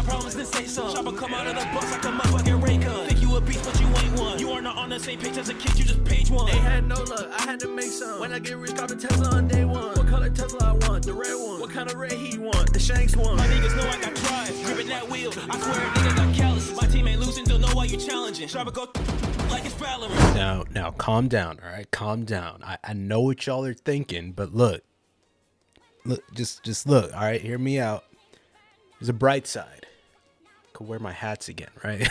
got problems, then say some. Chopper come out of the bus like a motherfucking ray gun. Think you a beast, but you ain't one. You are not on the same page as a kid, you just page one. Ain't had no luck, I had to make some. When I get rich, cop a Tesla on day one. What color Tesla I want? The red one. What kind of red he want? The Shanks one. My niggas know I got drive, gripping that wheel. I swear a nigga got callous. My team ain't losing, don't know why you challenging. Chopper go like it's Valorant. Now, calm down, all right? Calm down. I know what y'all are thinking, but look, just look, all right? Hear me out. There's a bright side. Could wear my hats again, right?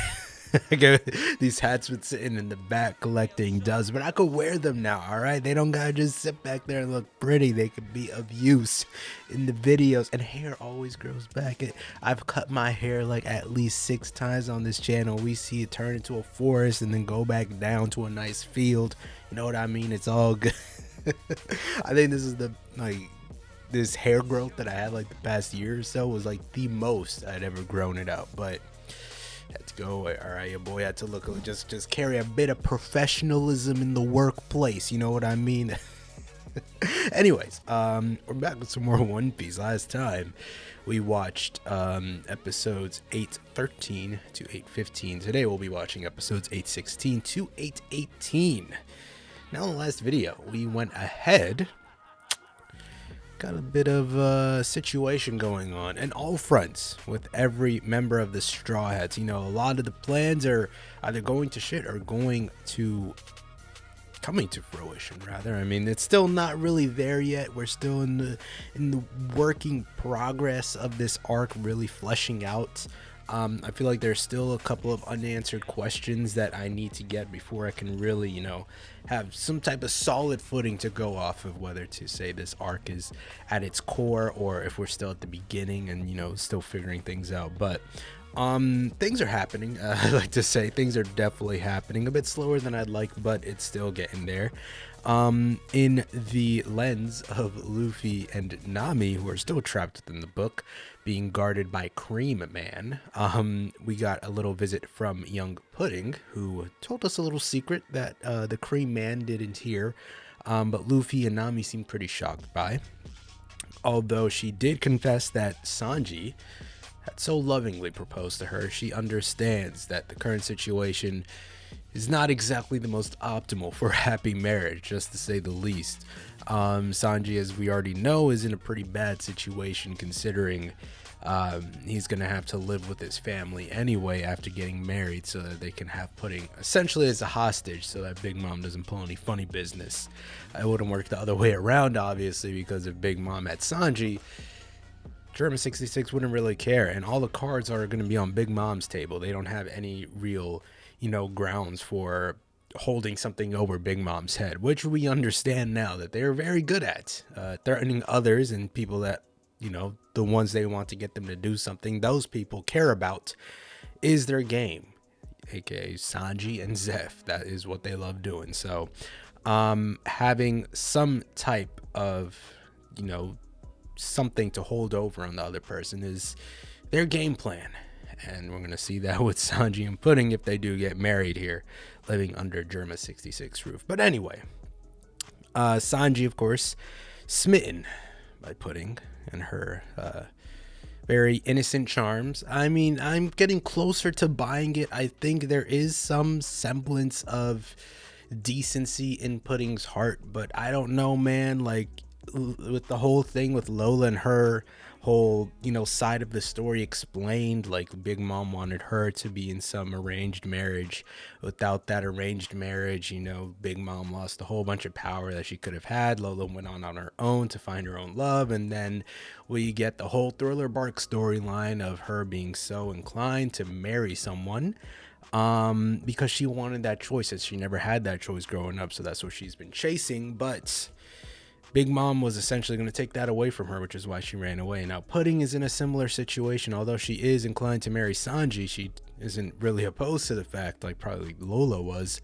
These hats been sitting in the back collecting dust, but I could wear them now, all right? They don't gotta just sit back there and look pretty. They could be of use in the videos. And hair always grows back. I've cut my hair like at least 6 times on this channel. We see it turn into a forest and then go back down to a nice field. You know what I mean? It's all good. I think this is this hair growth that I had like the past year or so was like the most I'd ever grown it out, but had to go away. All right, your boy had to look, just carry a bit of professionalism in the workplace. You know what I mean? Anyways, we're back with some more One Piece. Last time we watched episodes 813 to 815. Today we'll be watching episodes 816 to 818. Now in the last video, we went ahead. Got a bit of a situation going on in all fronts with every member of the Straw Hats. You know, a lot of the plans are either going to shit or coming to fruition, rather. I mean, it's still not really there yet. We're still in the working progress of this arc really fleshing out. I feel like there's still a couple of unanswered questions that I need to get before I can really, you know, have some type of solid footing to go off of, whether to say this arc is at its core or if we're still at the beginning and, you know, still figuring things out. But things are happening. I like to say things are definitely happening, a bit slower than I'd like, but it's still getting there. In the lens of Luffy and Nami, who are still trapped within the book, being guarded by Cream Man, we got a little visit from young Pudding, who told us a little secret that the Cream Man didn't hear, but Luffy and Nami seemed pretty shocked by. Although she did confess that Sanji had so lovingly proposed to her, she understands that the current situation is not exactly the most optimal for a happy marriage, just to say the least. Sanji, as we already know, is in a pretty bad situation considering he's going to have to live with his family anyway after getting married so that they can have Pudding essentially as a hostage so that Big Mom doesn't pull any funny business. It wouldn't work the other way around, obviously, because if Big Mom had Sanji, Germa 66 wouldn't really care, and all the cards are going to be on Big Mom's table. They don't have any real, you know, grounds for holding something over Big Mom's head, which we understand now that they're very good at, threatening others and people that, you know, the ones they want to get them to do something those people care about is their game, aka Sanji and Zeph. That is what they love doing. So having some type of, you know, something to hold over on the other person is their game plan, and we're gonna see that with Sanji and Pudding if they do get married here, living under Germa 66 roof. But anyway, Sanji, of course, smitten by Pudding and her very innocent charms. I mean, I'm getting closer to buying it. I think there is some semblance of decency in Pudding's heart, but I don't know, man. Like, with the whole thing with Lola and her whole, you know, side of the story explained, like Big Mom wanted her to be in some arranged marriage. Without that arranged marriage, you know, Big Mom lost a whole bunch of power that she could have had. Lola went on her own to find her own love, and then we get the whole Thriller Bark storyline of her being so inclined to marry someone because she wanted that choice, as she never had that choice growing up, so that's what she's been chasing. But Big Mom was essentially going to take that away from her, which is why she ran away. Now, Pudding is in a similar situation. Although she is inclined to marry Sanji, she isn't really opposed to the fact, like probably Lola was.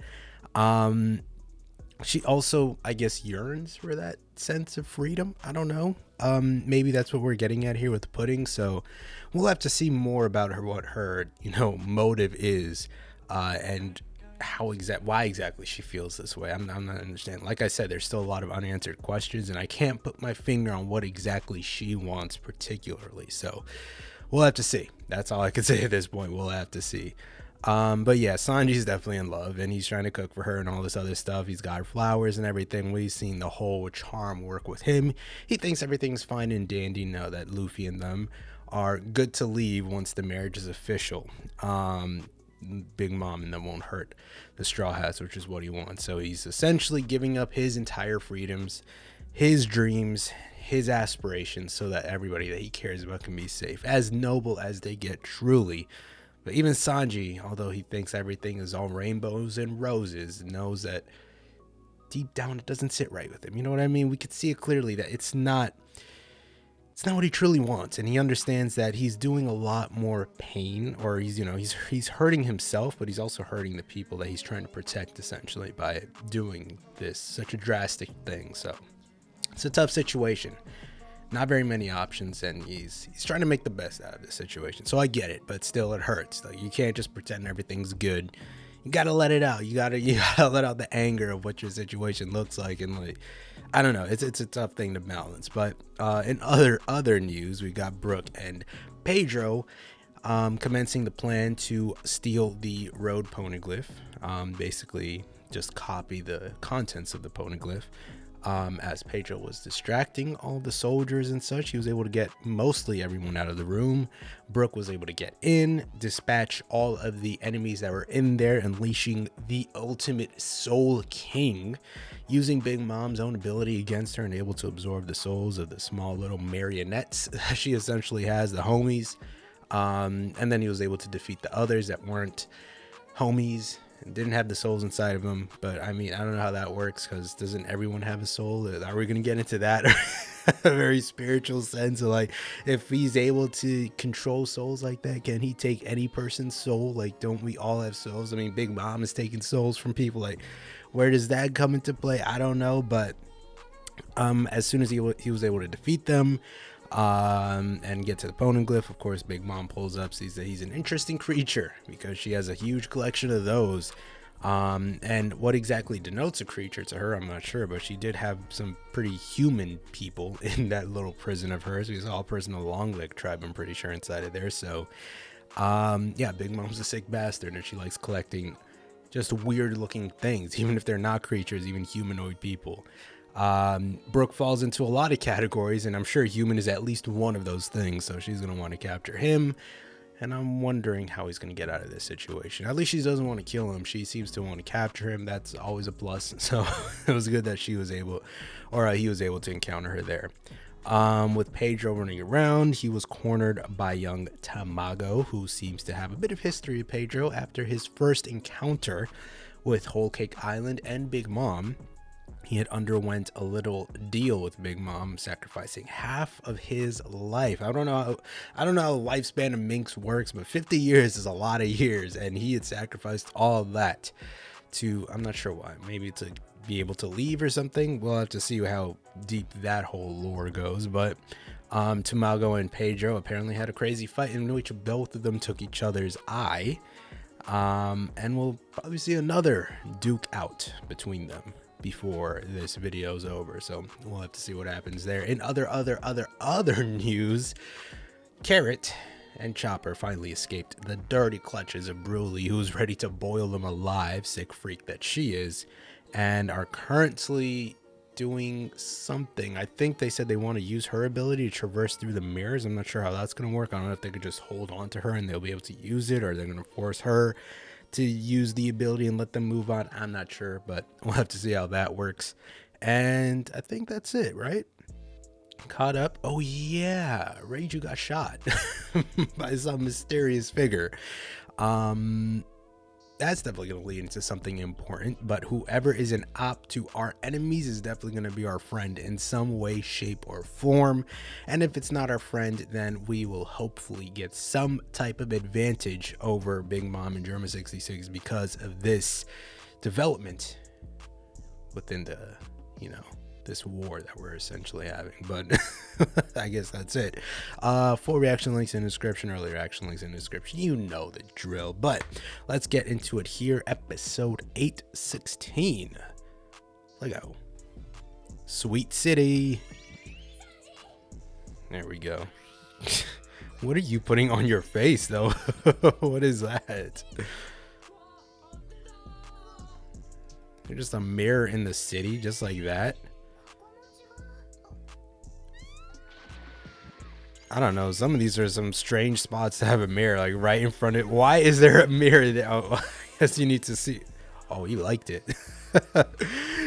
She also, I guess, yearns for that sense of freedom. I don't know. Maybe that's what we're getting at here with Pudding. So we'll have to see more about her, what her, you know, motive is, and why exactly she feels this way. I'm not understanding. Like I said, there's still a lot of unanswered questions, and I can't put my finger on what exactly she wants particularly. So we'll have to see. That's all I can say at this point. We'll have to see. But yeah, Sanji's definitely in love, and he's trying to cook for her and all this other stuff. He's got her flowers and everything. We've seen the whole charm work with him. He thinks everything's fine and dandy now that Luffy and them are good to leave once the marriage is official. Big Mom and them won't hurt the Straw Hats, which is what he wants. So he's essentially giving up his entire freedoms, his dreams, his aspirations, so that everybody that he cares about can be safe, as noble as they get, truly. But even Sanji, although he thinks everything is all rainbows and roses, knows that deep down it doesn't sit right with him. You know what I mean? We could see it clearly that it's not what he truly wants, and he understands that he's doing a lot more pain, or he's hurting himself, but he's also hurting the people that he's trying to protect, essentially, by doing this such a drastic thing. So it's a tough situation. Not very many options, and he's trying to make the best out of this situation. So I get it, but still it hurts. Like, you can't just pretend everything's good. You gotta let it out. You gotta let out the anger of what your situation looks like, and like, I don't know. It's a tough thing to balance. But in other news, we got Brook and Pedro commencing the plan to steal the road poneglyph. Basically, just copy the contents of the poneglyph. As Pedro was distracting all the soldiers and such, he was able to get mostly everyone out of the room. Brook was able to get in, dispatch all of the enemies that were in there, unleashing the ultimate Soul King, using Big Mom's own ability against her and able to absorb the souls of the small little marionettes she essentially has, the homies. And then he was able to defeat the others that weren't homies and didn't have the souls inside of them. But I mean, I don't know how that works, because doesn't everyone have a soul? Are we gonna get into that? A very spiritual sense of, like, if he's able to control souls like that, can he take any person's soul? Like, don't we all have souls? I mean, Big Mom is taking souls from people. Like, where does that come into play? I don't know. But as soon as he was able to defeat them and get to the poneglyph, of course, Big Mom pulls up, sees that he's an interesting creature, because she has a huge collection of those. And what exactly denotes a creature to her, I'm not sure, but she did have some pretty human people in that little prison of hers. It was all person of the Longleg tribe, I'm pretty sure, inside of there. So yeah, Big Mom's a sick bastard, and she likes collecting just weird looking things, even if they're not creatures, even humanoid people. Brook falls into a lot of categories, and I'm sure human is at least one of those things, so she's going to want to capture him, and I'm wondering how he's going to get out of this situation. At least she doesn't want to kill him. She seems to want to capture him. That's always a plus, so it was good that he was able to encounter her there. With Pedro running around, he was cornered by young Tamago, who seems to have a bit of history of Pedro after his first encounter with Whole Cake Island and Big Mom. He had underwent a little deal with Big Mom, sacrificing half of his life. I don't know how lifespan of minks works, but 50 years is a lot of years, and he had sacrificed all of that to, I'm not sure why, maybe to be able to leave or something. We'll have to see how deep that whole lore goes. But Tamago and Pedro apparently had a crazy fight in which both of them took each other's eye. And we'll probably see another duke out between them before this video is over, so we'll have to see what happens there. In other news, Carrot and Chopper finally escaped the dirty clutches of Broly, who's ready to boil them alive, sick freak that she is, and are currently doing something. I think they said they want to use her ability to traverse through the mirrors. I'm not sure how that's going to work. I don't know if they could just hold on to her and they'll be able to use it, or they're going to force her to use the ability and let them move on. I'm not sure, but we'll have to see how that works. And I think that's it, right? Caught up. Oh yeah, Reiju got shot by some mysterious figure. That's definitely going to lead into something important, but whoever is an op to our enemies is definitely going to be our friend in some way, shape, or form. And if it's not our friend, then we will hopefully get some type of advantage over Big Mom and Germa 66 because of this development within the, this war that we're essentially having. But I guess that's it. Full reaction links in the description, earlier reaction links in the description. You know the drill. But let's get into it here. Episode 816. Let's go. Sweet City. There we go. What are you putting on your face, though? What is that? There's just a mirror in the city, just like that. I don't know. Some of these are some strange spots to have a mirror, like right in front of it. Why is there a mirror there? Oh, I guess you need to see. Oh, he liked it.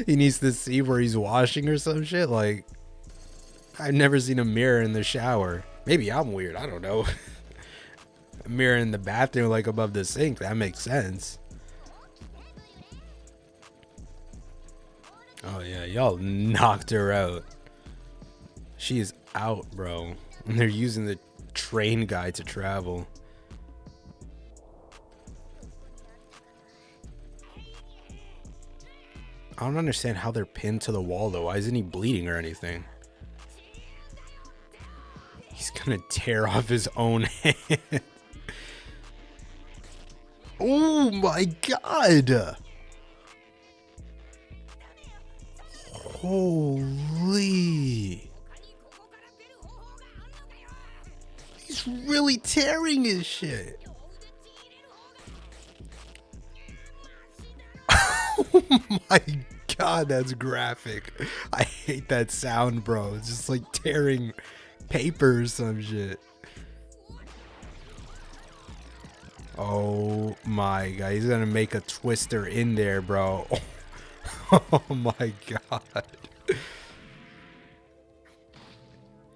He needs to see where he's washing or some shit. Like, I've never seen a mirror in the shower. Maybe I'm weird. I don't know. A mirror in the bathroom, like above the sink. That makes sense. Oh, yeah. Y'all knocked her out. She is out, bro. And they're using the train guide to travel. I don't understand how they're pinned to the wall, though. Why isn't he bleeding or anything? He's gonna tear off his own hand. Oh my god! Holy! He's really tearing his shit. Oh my god, that's graphic. I hate that sound, bro. It's just like tearing paper or some shit. Oh my god, he's gonna make a twister in there, bro. Oh my god.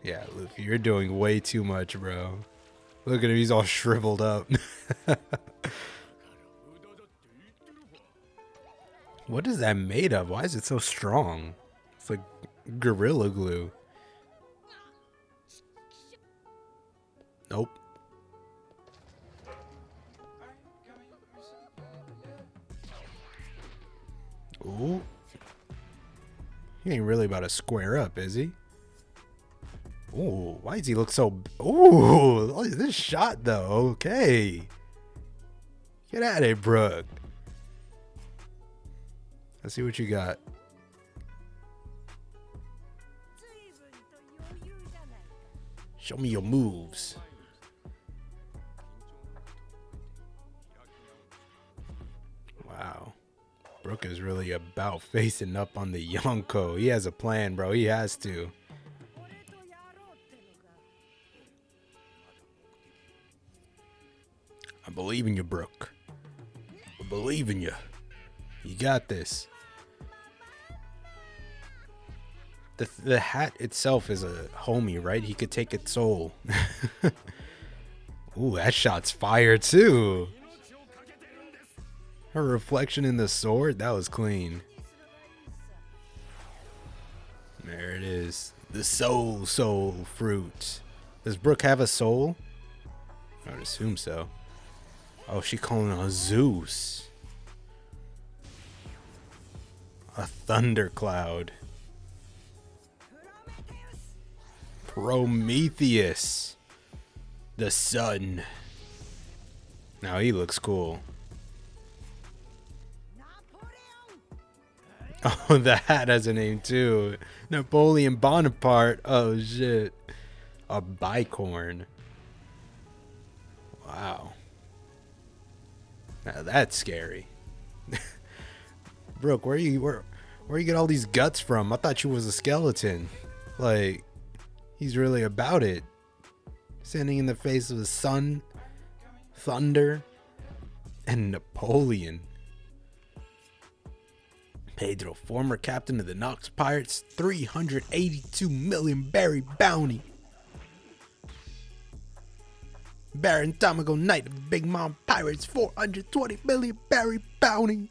Yeah, Luffy, you're doing way too much, bro. Look at him, he's all shriveled up. What is that made of? Why is it so strong? It's like Gorilla Glue. Nope. Ooh. He ain't really about to square up, is he? Ooh, why does he look so... Ooh, look at this shot, though. Okay. Get at it, Brooke. Let's see what you got. Show me your moves. Wow. Brooke is really about facing up on the Yonko. He has a plan, bro. He has to. I believe in you, Brooke. I believe in you. You got this. The hat itself is a homie, right? He could take its soul. Ooh, that shot's fire too. Her reflection in the sword, that was clean. There it is. The soul fruit. Does Brooke have a soul? I would assume so. Oh, she calling on Zeus. A thundercloud. Prometheus. The sun. Now he looks cool. Oh, the hat has a name too. Napoleon Bonaparte. Oh shit. A bicorn. Wow. Now that's scary. Brooke, where you get all these guts from? I thought you was a skeleton. Like, he's really about it. Standing in the face of the sun, thunder, and Napoleon. Pedro, former captain of the Nox Pirates, 382 million berry bounty. Baron Tamago Knight of the Big Mom Pirates, 420 million berry bounty.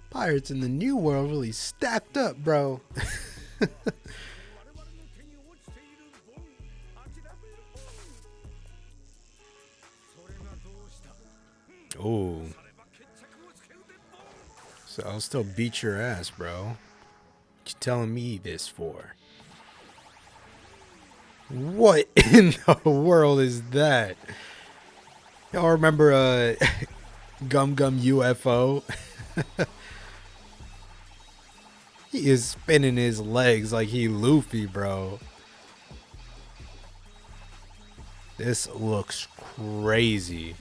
Pirates in the New World really stacked up, bro. Oh. So I'll still beat your ass, bro. What you telling me this for? What in the world is that? Y'all remember Gum Gum UFO? He is spinning his legs like he Luffy, bro. This looks crazy.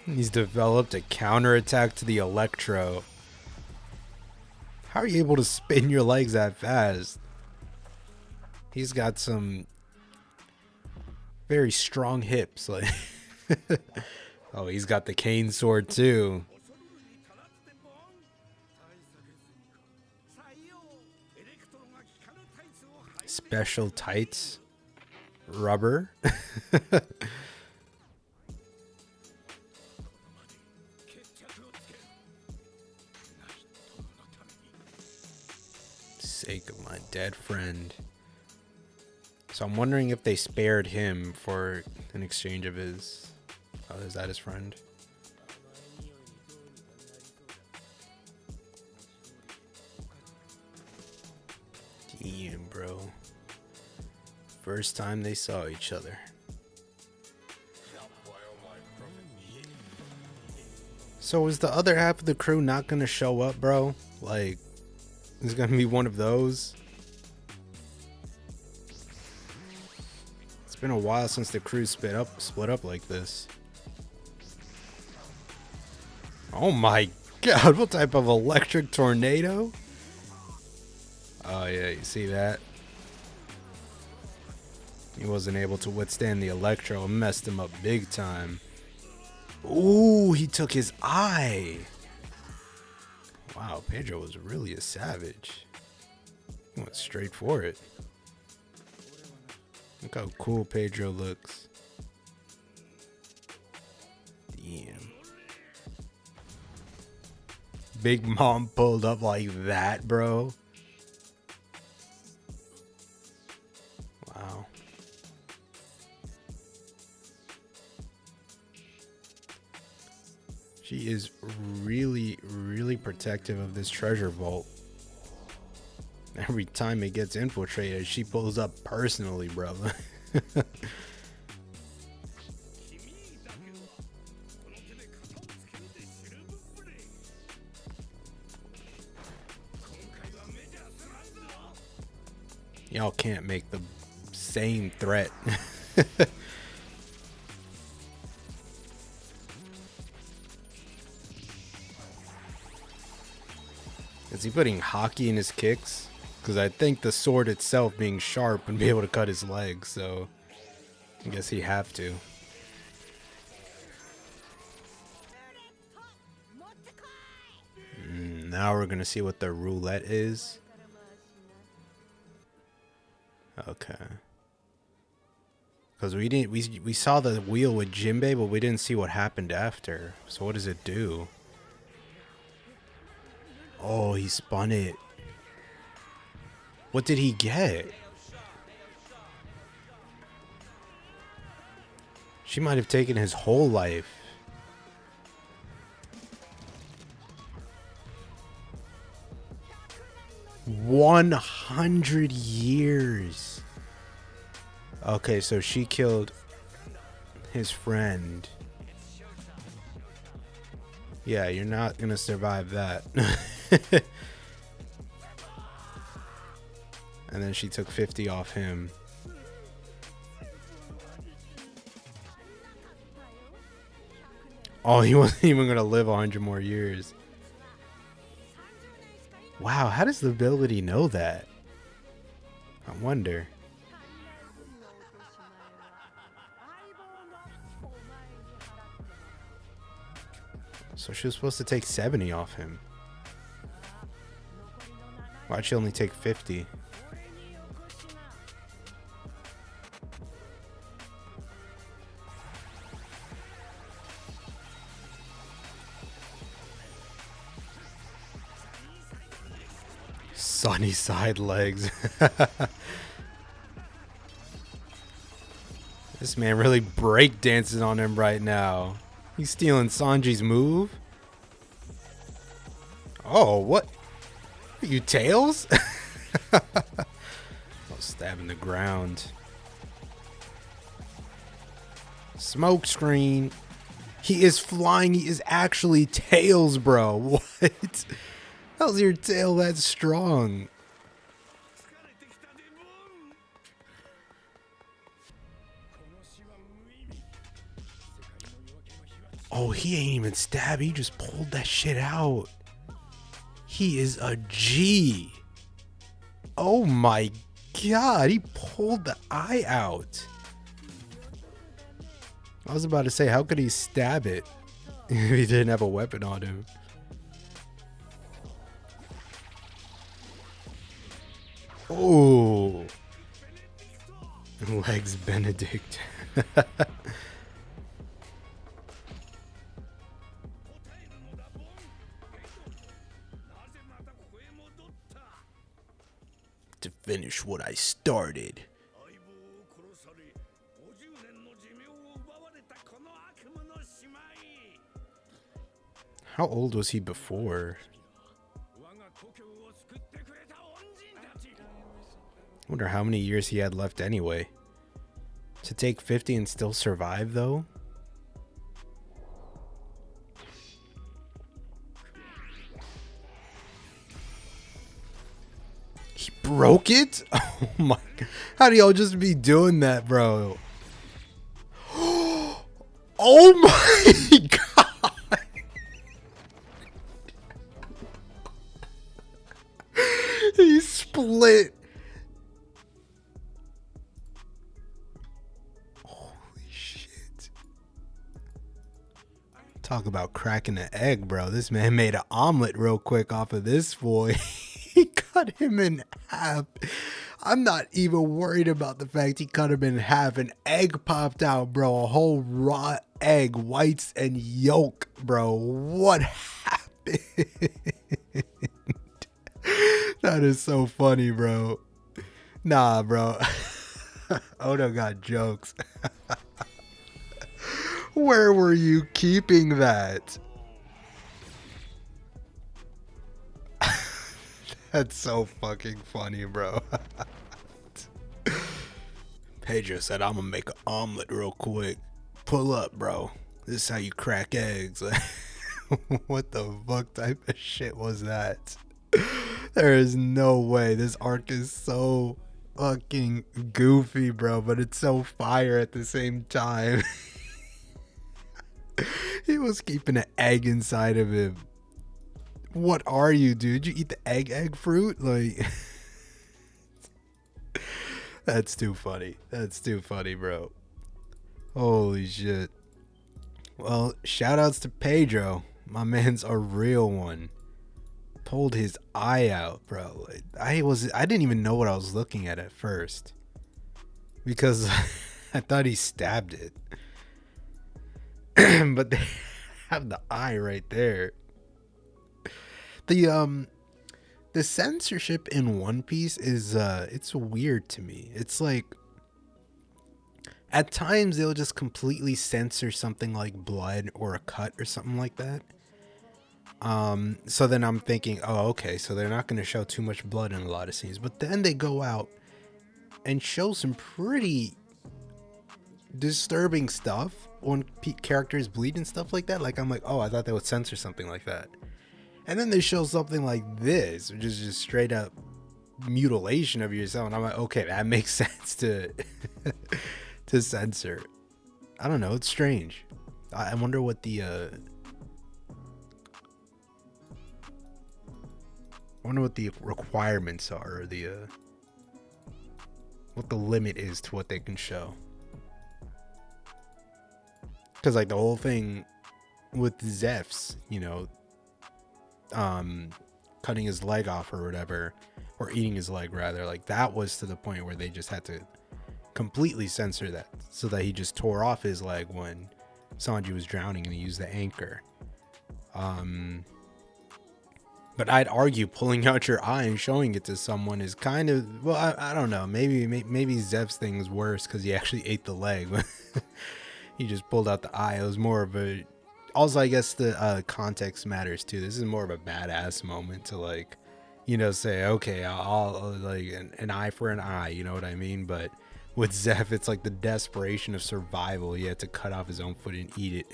He's developed a counterattack to the Electro. How are you able to spin your legs that fast? He's got some very strong hips. Like, oh, he's got the cane sword too. Special tights. Rubber. Sake of my dead friend. So I'm wondering if they spared him for an exchange of his... Oh, is that his friend? Damn, bro. First time they saw each other. So is the other half of the crew not gonna show up, bro? Like, it's gonna be one of those. It's been a while since the crew split up like this. Oh my god, what type of electric tornado? Oh yeah, you see that? He wasn't able to withstand the Electro. It messed him up big time. Ooh, he took his eye. Wow, Pedro was really a savage. He went straight for it. Look how cool Pedro looks. Damn. Big Mom pulled up like that, bro. Wow. She is really, really protective of this treasure vault. Every time it gets infiltrated, she pulls up personally, bro. Y'all can't make the same threat. Is he putting hockey in his kicks? Because I think the sword itself being sharp would be able to cut his legs, so I guess he have to. Now we're gonna see what the roulette is. Okay. Because we saw the wheel with Jinbei, but we didn't see what happened after. So what does it do? Oh, he spun it. What did he get? She might have taken his whole life. $100 years. Okay, so she killed his friend. Yeah, you're not gonna survive that. And then she took 50 off him. Oh, he wasn't even gonna live 100 more years. Wow, how does the ability know that? I wonder. So she was supposed to take 70 off him. Why'd she only take 50? Sunny side legs. This man really break dancing on him right now. He's stealing Sanji's move. Oh, what? Are you Tails? Oh, stabbing the ground. Smoke screen. He is flying. He is actually Tails, bro. What? How's your tail that strong? Oh, he ain't even stabbed. He just pulled that shit out. He is a G. Oh my god, he pulled the eye out. I was about to say, how could he stab it if he didn't have a weapon on him? Oh. Legs Benedict. To finish what I started. How old was he before? Wonder how many years he had left anyway. To take 50 and still survive though? He broke it? Oh my god. How do y'all just be doing that, bro? Oh my god. He split. Holy shit. Talk about cracking an egg, bro. This man made an omelet real quick off of this boy. He cut him in half. I'm not even worried about the fact he cut him in half. An egg popped out, bro. A whole raw egg, whites and yolk, bro. What happened? That is so funny, bro. Nah, bro. Oda got jokes. Where were you keeping that? That's so fucking funny, bro. Pedro said, I'm gonna make an omelet real quick. Pull up, bro. This is how you crack eggs. What the fuck type of shit was that? There is no way. This arc is so fucking goofy, bro, but it's so fire at the same time. He was keeping an egg inside of him. What are you, dude? You eat the egg fruit? Like, that's too funny. That's too funny, bro. Holy shit. Well, shout outs to Pedro. My man's a real one. Pulled his eye out, bro. I didn't even know what I was looking at first, because I thought he stabbed it. But they have the eye right there. The censorship in One Piece is it's weird to me. It's like at times they'll just completely censor something like blood or a cut or something like that. So then I'm thinking, oh, okay, so they're not going to show too much blood in a lot of scenes. But then they go out and show some pretty disturbing stuff when characters bleed and stuff like that. Like, I'm like, oh, I thought they would censor something like that. And then they show something like this, which is just straight up mutilation of yourself. And I'm like, okay, that makes sense to to censor. I don't know. It's strange. I wonder what the requirements are, or the what the limit is to what they can show. Because like the whole thing with Zeph's, you know, cutting his leg off or whatever, or eating his leg rather, like that was to the point where they just had to completely censor that, so that he just tore off his leg when Sanji was drowning and he used the anchor. But I'd argue pulling out your eye and showing it to someone is kind of, well, I don't know, maybe Zeph's thing is worse because he actually ate the leg. He just pulled out the eye. It was more of a, also I guess the context matters too. This is more of a badass moment to, like, you know, say, okay, I'll like an eye for an eye, you know what I mean? But with Zeph, it's like the desperation of survival. He had to cut off his own foot and eat it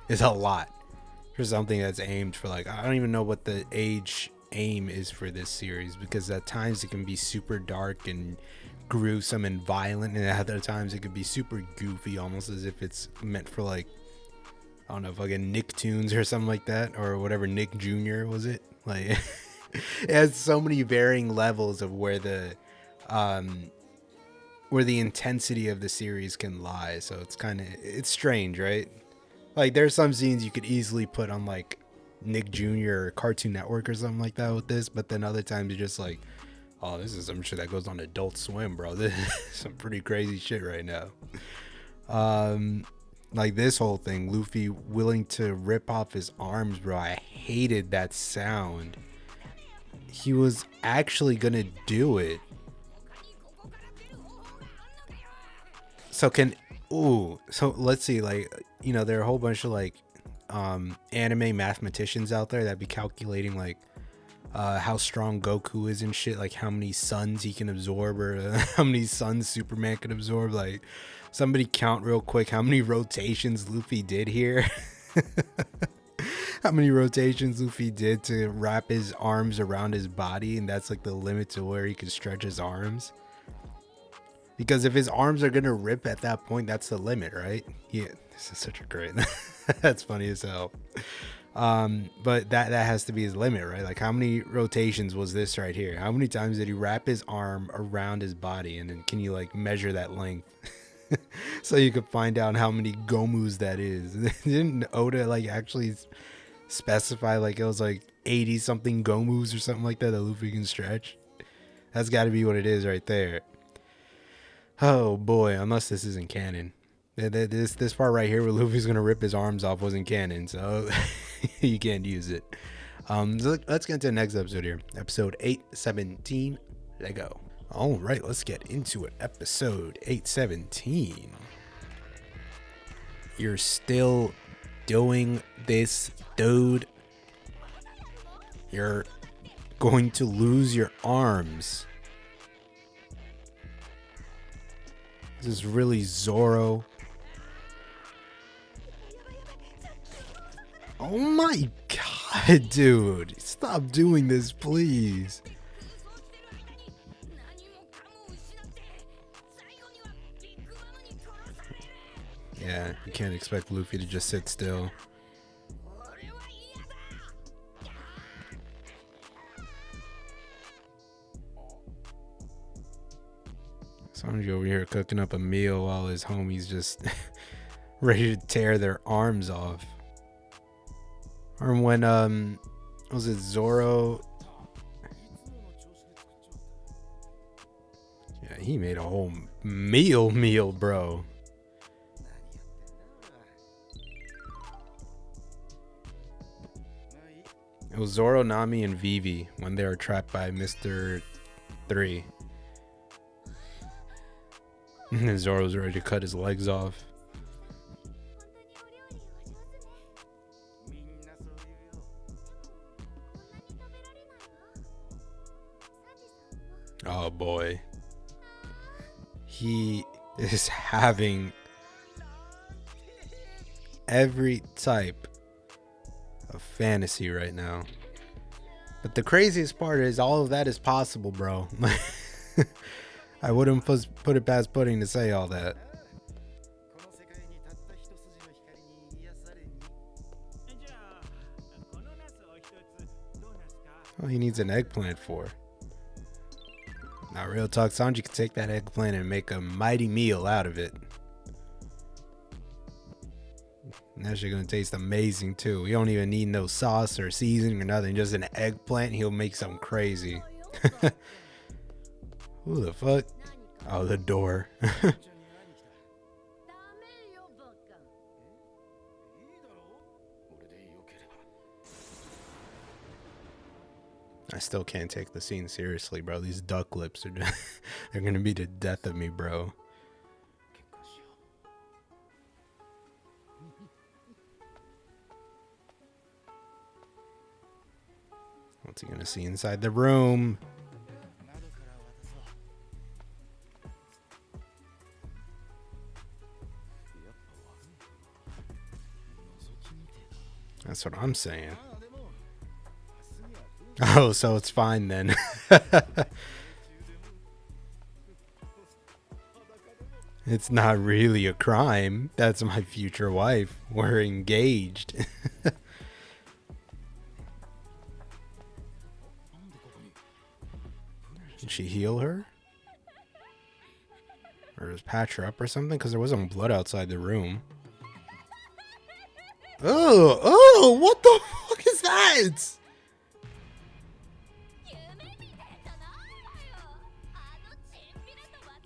is a lot for something that's aimed for, like, I don't even know what the age aim is for this series, because at times it can be super dark and gruesome and violent, and at other times it could be super goofy, almost as if it's meant for like I don't know, fucking Nicktoons or something like that, or whatever, Nick Jr. was it? Like, it has so many varying levels of where the intensity of the series can lie. So it's strange, right? Like, there's some scenes you could easily put on like Nick Jr. or Cartoon Network or something like that with this, but then other times you're just like, oh, this is some shit that goes on Adult Swim, bro. This is some pretty crazy shit right now. Like this whole thing, Luffy willing to rip off his arms, bro. I hated that sound. He was actually gonna do it. So let's see, like, you know, there are a whole bunch of like anime mathematicians out there that be calculating like how strong Goku is and shit, like how many suns he can absorb, or how many suns Superman can absorb. Like, somebody count real quick how many rotations Luffy did here. How many rotations Luffy did to wrap his arms around his body, and that's like the limit to where he can stretch his arms. Because if his arms are gonna rip at that point, that's the limit, right? Yeah, this is such a great. That's funny as hell. But that has to be his limit, right? Like, how many rotations was this right here? How many times did he wrap his arm around his body, and then can you like measure that length? So you could find out how many Gomus that is. Didn't Oda like actually specify like it was like 80 something Gomus or something like that Luffy can stretch? That's got to be what it is right there. Oh boy, unless this isn't canon. This part right here where Luffy's gonna rip his arms off wasn't canon, so you can't use it. So let's get into the next episode here. Episode 817. Let go. All right, let's get into it. Episode 817. You're still doing this, dude. You're going to lose your arms. This is really Zoro. Oh my god, dude. Stop doing this, please. Yeah, you can't expect Luffy to just sit still. Sanji over here cooking up a meal while his homies just ready to tear their arms off. Or when was it Zoro? Yeah, he made a whole meal, bro. It was Zoro, Nami, and Vivi when they were trapped by Mr. 3. And Zoro was ready to cut his legs off. Oh boy. He is having every type of fantasy right now. But the craziest part is all of that is possible, bro. I wouldn't put it past Pudding to say all that. Well, he needs an eggplant for. Now, real talk, Sanji could take that eggplant and make a mighty meal out of it. And that shit gonna taste amazing too. You don't even need no sauce or seasoning or nothing. Just an eggplant, he'll make something crazy. Who the fuck? Oh, the door. I still can't take the scene seriously, bro. These duck lips are they're gonna be the death of me, bro. What's he gonna see inside the room? That's what I'm saying. Oh, so it's fine then. It's not really a crime. That's my future wife. We're engaged. Did she heal her? Or just patch her up or something? Because there wasn't blood outside the room. Oh, what the fuck is that?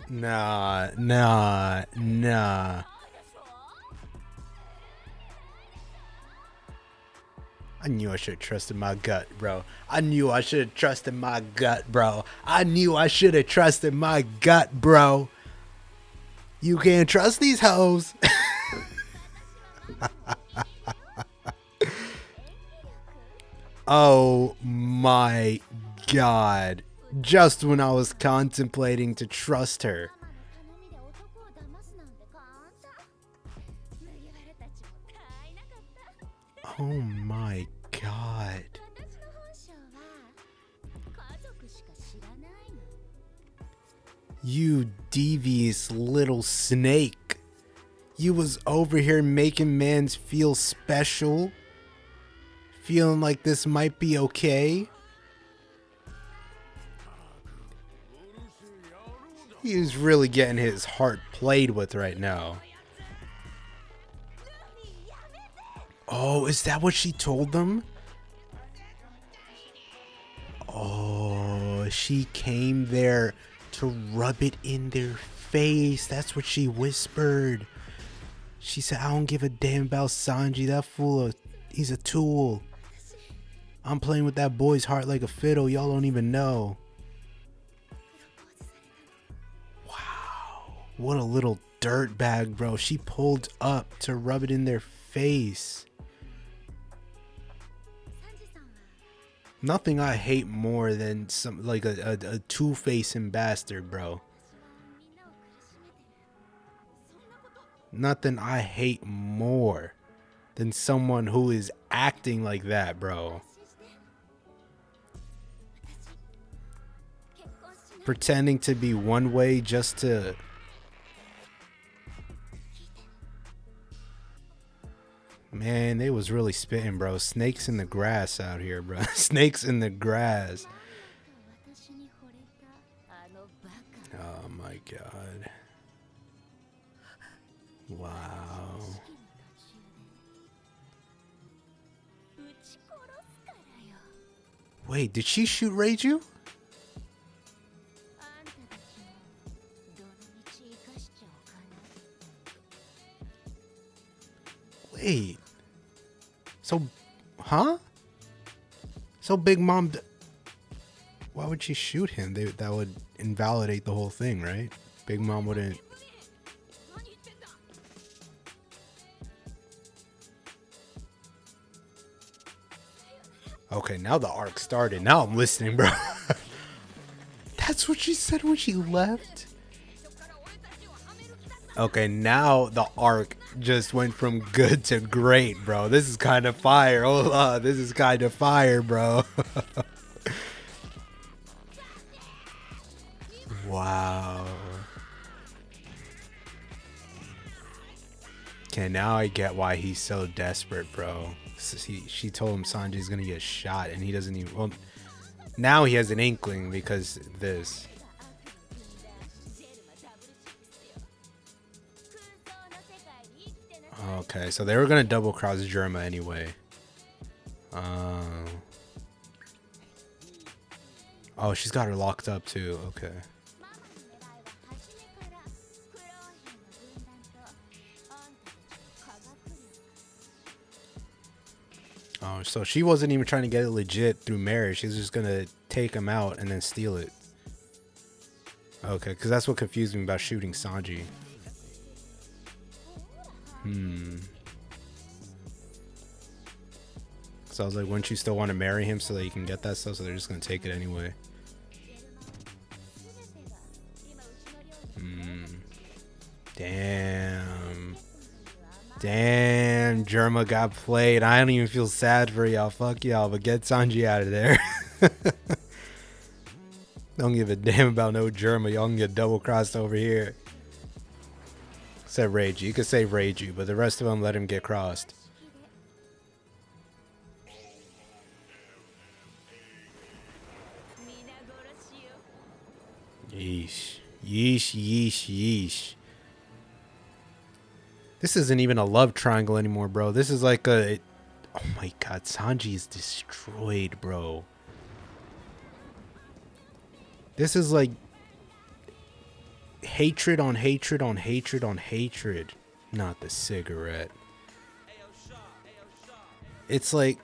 Nah. I knew I should have trusted my gut, bro. I knew I should have trusted my gut, bro. You can't trust these hoes. Oh my god. Just when I was contemplating to trust her. Oh my god. You devious little snake. You was over here making mans feel special. Feeling like this might be okay. He's really getting his heart played with right now. Oh, is that what she told them? Oh, she came there to rub it in their face. That's what she whispered. She said, I don't give a damn about Sanji. That fool, he's a tool. I'm playing with that boy's heart like a fiddle. Y'all don't even know. Wow. What a little dirtbag, bro. She pulled up to rub it in their face. Nothing I hate more than some like a two-facing bastard, bro. Nothing I hate more than someone who is acting like that, bro. Pretending to be one way just to... Man, they was really spitting, bro. Snakes in the grass out here, bro. Snakes in the grass. Oh my god. Wow. Wait, did she shoot Reiju? Wait. So, huh? So Big Mom, why would she shoot him? That would invalidate the whole thing, right? Big Mom wouldn't. Okay, now the arc started. Now I'm listening, bro. That's what she said when she left? Okay, now the arc just went from good to great, bro. This is kind of fire. Hold on. This is kind of fire, bro. Wow. Okay, now I get why he's so desperate, bro. She told him Sanji's gonna get shot, and he doesn't even... Well, now he has an inkling because this... Okay, so they were gonna double cross Germa anyway. Oh, she's got her locked up too. Okay. Oh, so she wasn't even trying to get it legit through marriage. She's just gonna take him out and then steal it. Okay, because that's what confused me about shooting Sanji. So I was like, wouldn't you still want to marry him so that you can get that stuff? So they're just gonna take it anyway. Damn. Damn, Germa got played. I don't even feel sad for y'all. Fuck y'all, but get Sanji out of there. Don't give a damn about no Germa. Y'all can get double crossed over here. Except Reiju. You could say Reiju, but the rest of them let him get crossed. Yeesh. Yeesh, yeesh, yeesh. This isn't even a love triangle anymore, bro. This is like a... Oh my god, Sanji is destroyed, bro. This is like... hatred on hatred on hatred on hatred. Not the cigarette. It's like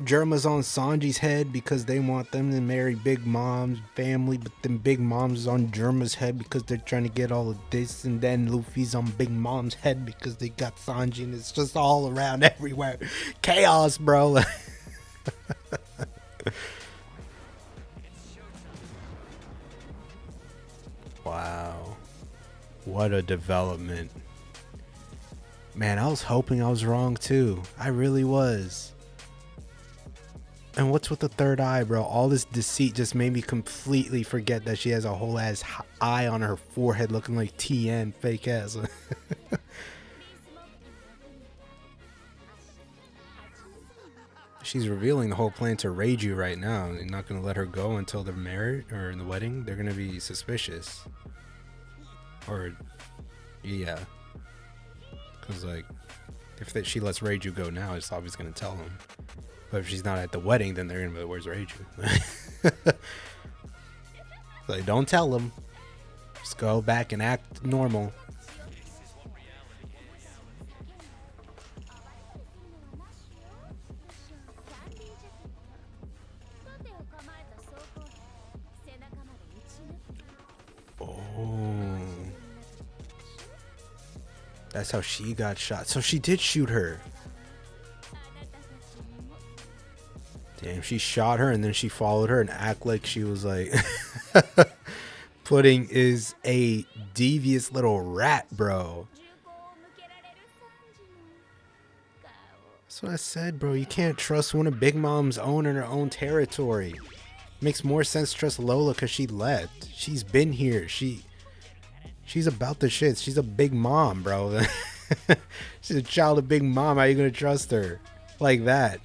Germa's on Sanji's head because they want them to marry Big Mom's family, but then Big Mom's is on Germa's head because they're trying to get all of this, and then Luffy's on Big Mom's head because they got Sanji, and it's just all around everywhere. Chaos, bro. Wow. What a development. Man, I was hoping I was wrong too. I really was. And what's with the third eye, bro? All this deceit just made me completely forget that she has a whole ass eye on her forehead looking like TN, fake ass. She's revealing the whole plan to Reiju right now. They're not going to let her go until they're married or in the wedding. They're going to be suspicious. Or, yeah. Because, like, if she lets Reiju go now, it's obviously going to tell him. But if she's not at the wedding, then they're going to be like, where's Reiju? Like, don't tell them. Just go back and act normal. Oh. That's how she got shot. So she did shoot her. Damn, she shot her and then she followed her and act like she was like Pudding is a devious little rat, bro. That's what I said, bro. You can't trust one of Big Mom's own in her own territory. Makes more sense to trust Lola because she left. She's been here. She's about the shit. She's a Big Mom, bro. She's a child of Big Mom. How are you gonna trust her like that?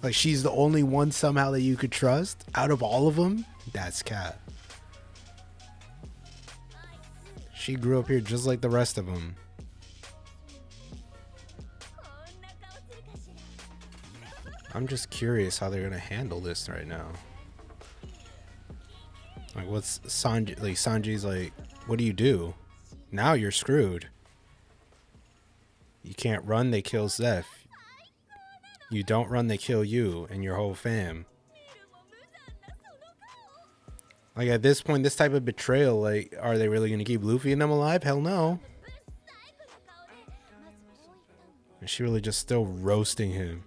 Like she's the only one somehow that you could trust out of all of them? That's cat. She grew up here just like the rest of them. I'm just curious how they're gonna handle this right now. Like, what's Sanji? Like, Sanji's like, what do you do? Now you're screwed. You can't run, they kill Zeph. You don't run, they kill you and your whole fam. Like, at this point, this type of betrayal, like, are they really gonna keep Luffy and them alive? Hell no. Is she really just still roasting him?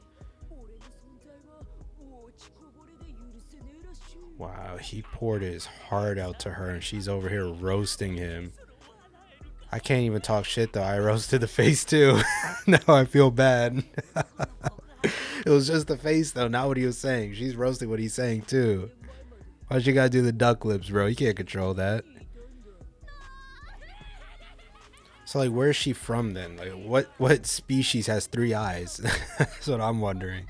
Wow, he poured his heart out to her and she's over here roasting him. I can't even talk shit though. I roasted the face too. Now I feel bad. It was just the face though, not what he was saying. She's roasting what he's saying too. Why'd you gotta do the duck lips, bro? You can't control that. So like, where's she from then? Like, what species has 3 eyes? That's what I'm wondering.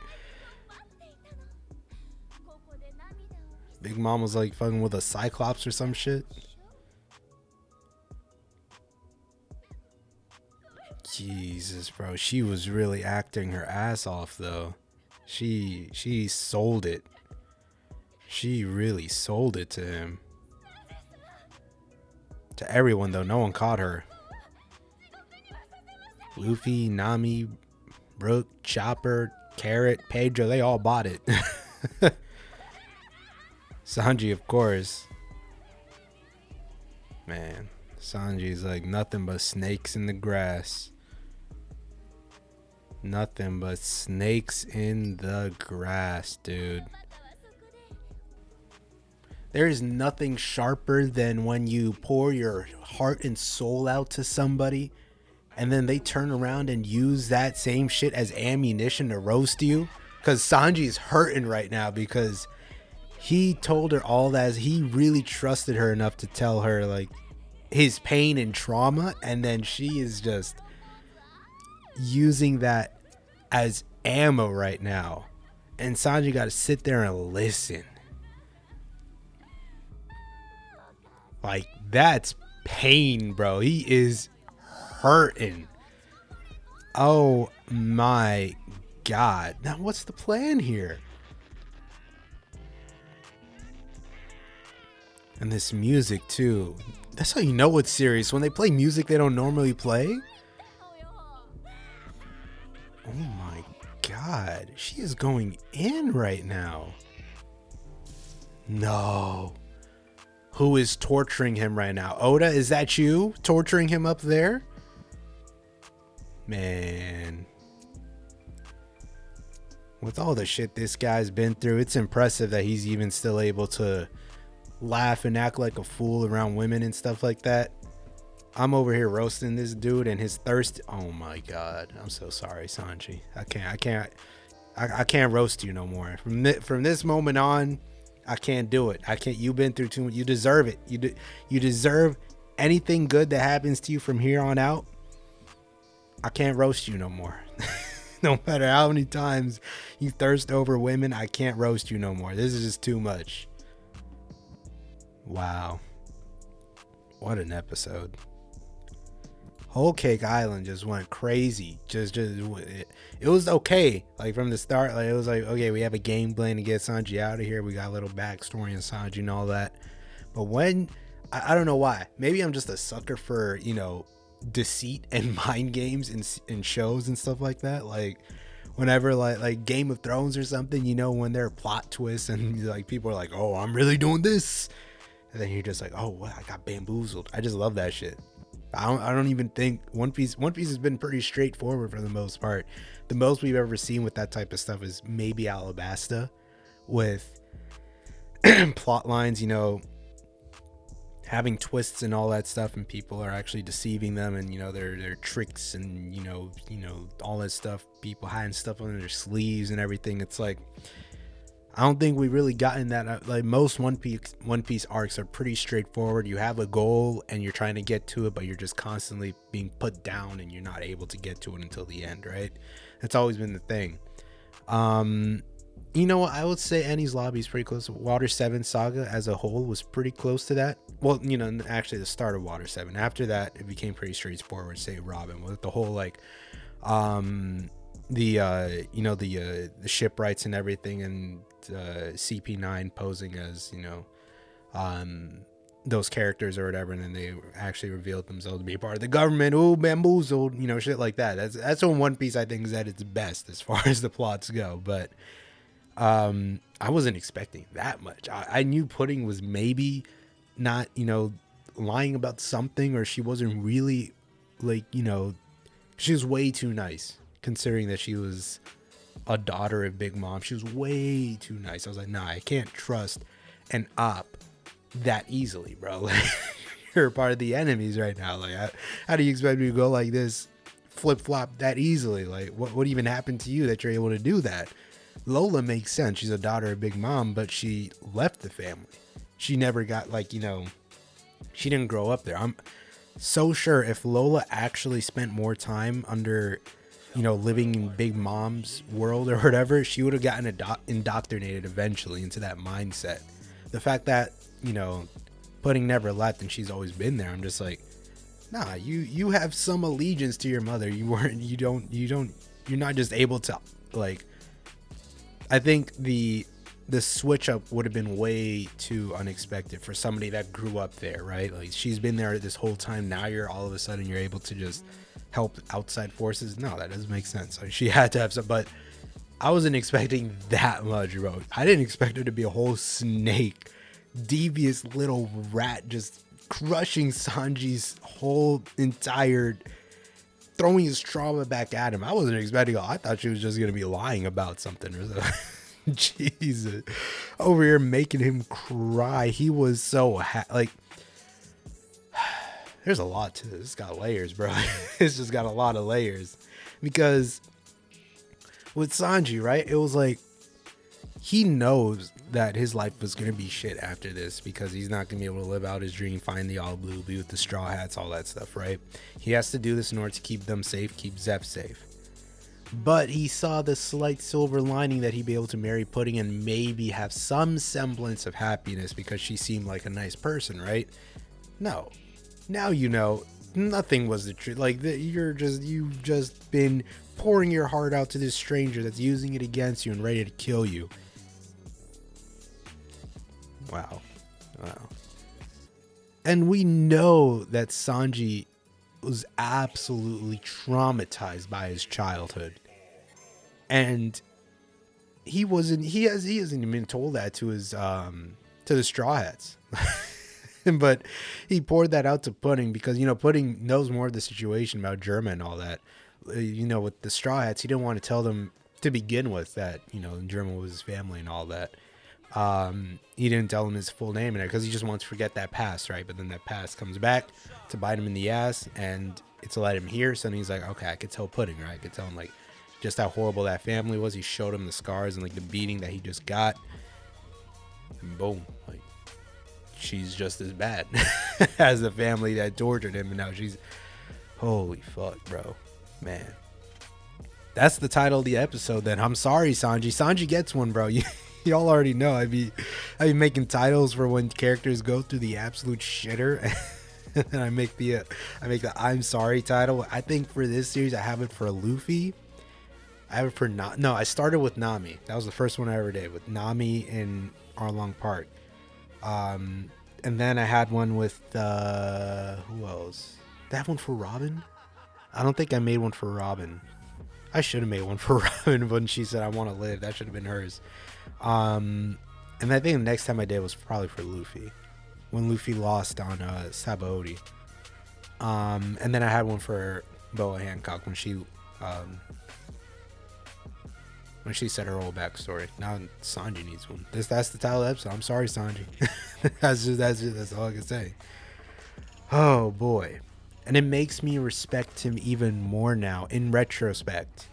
Big Mom was like fucking with a cyclops or some shit. Jesus, bro. She was really acting her ass off though. She sold it. She really sold it to him. To everyone though, no one caught her. Luffy, Nami, Brook, Chopper, Carrot, Pedro, they all bought it. Sanji, of course. Man, Sanji's like nothing but snakes in the grass. Nothing but snakes in the grass, dude. There is nothing sharper than when you pour your heart and soul out to somebody and then they turn around and use that same shit as ammunition to roast you. Because Sanji's hurting right now because he told her all that. He really trusted her enough to tell her like his pain and trauma, and then she is just using that as ammo right now, and Sanji got to sit there and listen. Like, that's pain, bro. He is hurting. Oh my god. Now what's the plan here? And this music too. That's how you know it's serious. When they play music they don't normally play. Oh my god. She is going in right now. No. Who is torturing him right now? Oda, is that you torturing him up there? Man. With all the shit this guy's been through, it's impressive that he's even still able to laugh and act like a fool around women and stuff like that. I'm over here roasting this dude and his thirst. Oh my god. I'm so sorry, Sanji. I can't roast you no more. From this moment on, I can't do it. I can't. You've been through too much. You deserve it. You deserve anything good that happens to you from here on out. I can't roast you no more. No matter how many times you thirst over women, I can't roast you no more. This is just too much. Wow. What an episode. Whole Cake Island just went crazy. It was okay. Like from the start, like it was like, okay, we have a game plan to get Sanji out of here. We got a little backstory on Sanji and all that. But when I don't know why. Maybe I'm just a sucker for, deceit and mind games in shows and stuff like that. Like whenever like Game of Thrones or something, when there are plot twists and like people are like, oh, I'm really doing this, and then you're just like, oh, what? I got bamboozled. I just love that shit. I don't even think One Piece has been pretty straightforward for the most part. The most we've ever seen with that type of stuff is maybe Alabasta with plot lines, having twists and all that stuff, and people are actually deceiving them, and their tricks and all that stuff, people hiding stuff under their sleeves and everything. It's like, I don't think we really gotten that. Like most One Piece arcs are pretty straightforward. You have a goal and you're trying to get to it, but you're just constantly being put down and you're not able to get to it until the end, right? That's always been the thing. I would say Enies Lobby is pretty close. Water 7 saga as a whole was pretty close to that. Well, actually the start of Water 7. After that, it became pretty straightforward. Say Robin with the whole the shipwrights and everything, and CP9 posing as those characters or whatever, and then they actually revealed themselves to be a part of the government. Ooh, bamboozled, shit like that. That's when One Piece I think is at its best as far as the plots go. But I wasn't expecting that much. I knew Pudding was maybe not lying about something, or she wasn't really she was way too nice considering that she was a daughter of Big Mom. She was way too nice. I was like, nah, I can't trust an op that easily, bro. You're a part of the enemies right now. Like, how do you expect me to go like this, flip flop that easily? Like, what even happened to you that you're able to do that? Lola makes sense. She's a daughter of Big Mom, but she left the family. She never got she didn't grow up there. I'm so sure if Lola actually spent more time under living in Big Mom's world or whatever, she would have gotten indoctrinated eventually into that mindset. The fact that, Pudding never left and she's always been there, I'm just like, nah, you have some allegiance to your mother. You're not just able to, I think the switch up would have been way too unexpected for somebody that grew up there, right? Like, she's been there this whole time. Now all of a sudden you're able to just help outside forces. No, that doesn't make sense. Like, she had to have some, but I wasn't expecting that much, bro. I didn't expect her to be a whole snake, devious little rat, just crushing Sanji's whole entire, throwing his trauma back at him. I wasn't expecting. I thought she was just gonna be lying about something or something. Jesus, over here making him cry. He was so there's a lot to this. It's got layers, bro. It's just got a lot of layers, because with Sanji, right, it was like he knows that his life was gonna be shit after this, because he's not gonna be able to live out his dream, find the all blue, be with the straw hats, all that stuff, right? He has to do this in order to keep them safe, keep Zeph safe. But he saw the slight silver lining that he'd be able to marry Pudding and maybe have some semblance of happiness because she seemed like a nice person, right? No. Now you know nothing was the truth. Like, you've just been pouring your heart out to this stranger that's using it against you and ready to kill you. Wow. And we know that Sanji was absolutely traumatized by his childhood. And he hasn't even been told that to his to the Straw Hats. But he poured that out to Pudding because, you know, Pudding knows more of the situation about Germa and all that. You know, with the Straw Hats, he didn't want to tell them to begin with that, you know, Germa was his family and all that. He didn't tell him his full name in it because he just wants to forget that past, right? But then that past comes back to bite him in the ass, and it's let him hear. So then he's like, okay, I could tell Pudding, right? I could tell him, like, just how horrible that family was. He showed him the scars and, like, the beating that he just got. And boom, like, she's just as bad as the family that tortured him, and now she's, holy fuck, bro, man. That's the title of the episode. Then I'm sorry, Sanji. Sanji gets one, bro. Y'all already know I be making titles for when characters go through the absolute shitter. And I make the I'm sorry title. I think for this series I have it for Luffy. I have it for I started with Nami. That was the first one I ever did, with Nami in Arlong Park. And then I had one with who else? Did I have one for Robin? I don't think I made one for Robin. I should have made one for Robin when she said I want to live. That should have been hers. And I think the next time I did was probably for Luffy, when Luffy lost on Sabaody. And then I had one for Boa Hancock when she said her whole backstory. Now Sanji needs one. That's the title of the episode. I'm sorry, Sanji. that's all I can say. Oh boy. And it makes me respect him even more now in retrospect,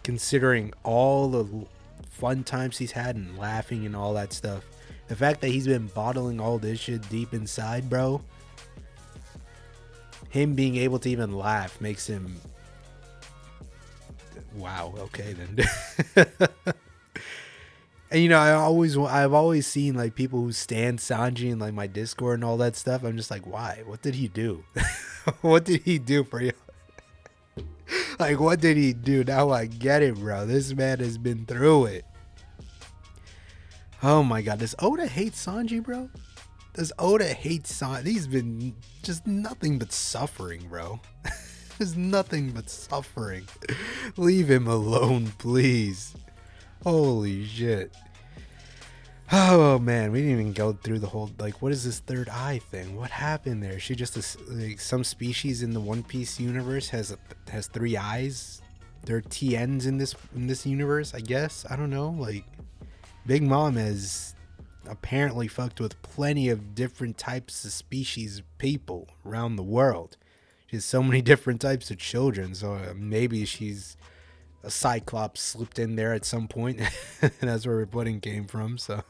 considering all the fun times he's had and laughing and all that stuff. The fact that he's been bottling all this shit deep inside, bro. Him being able to even laugh makes him, wow, okay then. And you know, I've always seen like people who stand Sanji in like my Discord and all that stuff. I'm just like, why? What did he do? What did he do for you? Like, what did he do? Now I get it, bro. This man has been through it. Oh my god, does Oda hate Sanji, bro? Does Oda hate Sanji? He's been just nothing but suffering, bro. There's nothing but suffering. Leave him alone, please. Holy shit. Oh man, we didn't even go through the whole, like, what is this third eye thing? What happened there? She just, like, some species in the One Piece universe has three eyes. There are TNs in this universe, I guess. I don't know. Like, Big Mom has apparently fucked with plenty of different types of species of people around the world. She has so many different types of children, so maybe she's a Cyclops slipped in there at some point, and that's where Pudding came from, so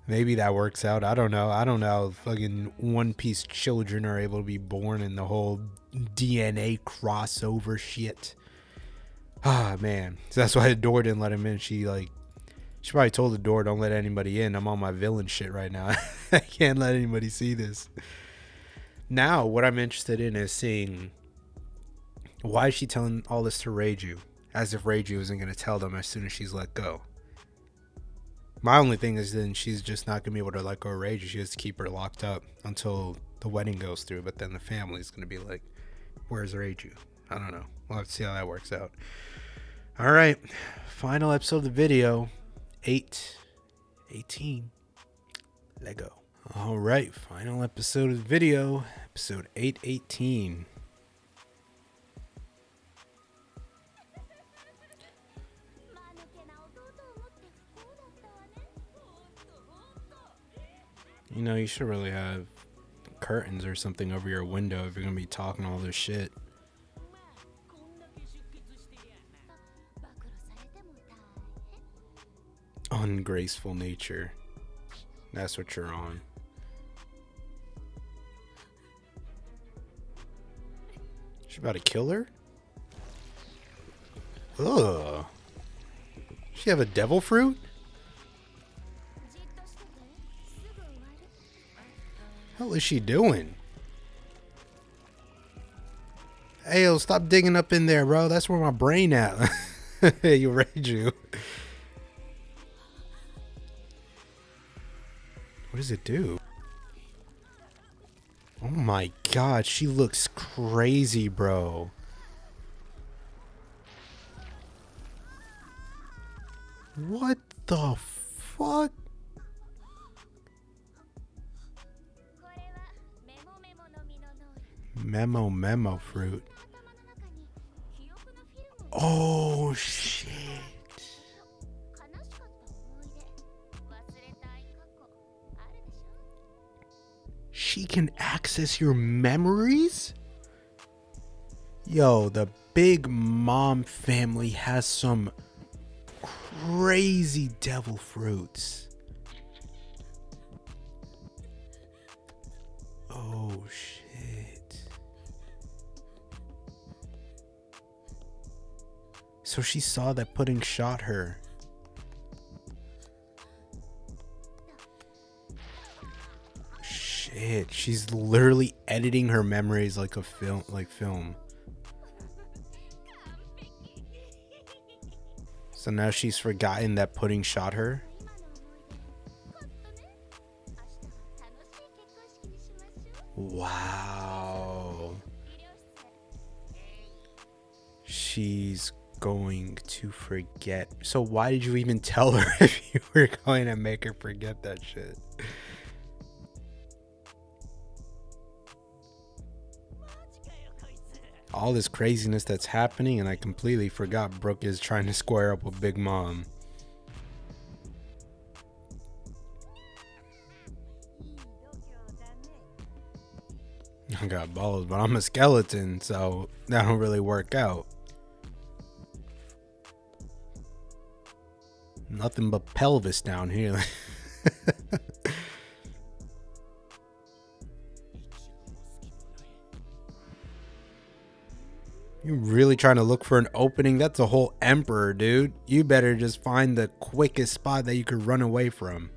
maybe that works out. I don't know how fucking One Piece children are able to be born in the whole DNA crossover shit. Ah, man. So that's why the door didn't let him in. She probably told the door, don't let anybody in. I'm on my villain shit right now. I can't let anybody see this. Now, what I'm interested in is seeing, why is she telling all this to Reiju? As if Reiju isn't going to tell them as soon as she's let go. My only thing is then she's just not going to be able to let go of Reiju. She has to keep her locked up until the wedding goes through. But then the family's going to be like, where's Reiju? I don't know. We'll have to see how that works out. All right. Final episode of the video. 8:18. Let go. All right. Final episode of the video. Episode 8:18. You know, you should really have curtains or something over your window if you're going to be talking all this shit. Ungraceful nature. That's what you're on. She about to kill her? Ugh. She have a devil fruit? Hell is she doing? Hey, yo, stop digging up in there, bro. That's where my brain at. You rage you. What does it do? Oh my god, she looks crazy, bro. What the fuck? Memo fruit. Oh shit. She can access your memories? Yo, the Big Mom family has some crazy devil fruits. Oh shit. So she saw that pudding shot her. Shit, she's literally editing her memories like a film. So now she's forgotten that pudding shot her. Wow. She's going to forget. So why did you even tell her if you were going to make her forget that shit? All this craziness that's happening, and I completely forgot Brooke is trying to square up with Big Mom. I got balls, but I'm a skeleton, so that don't really work out. Nothing but pelvis down here. You're really trying to look for an opening? That's a whole emperor, dude. You better just find the quickest spot that you could run away from.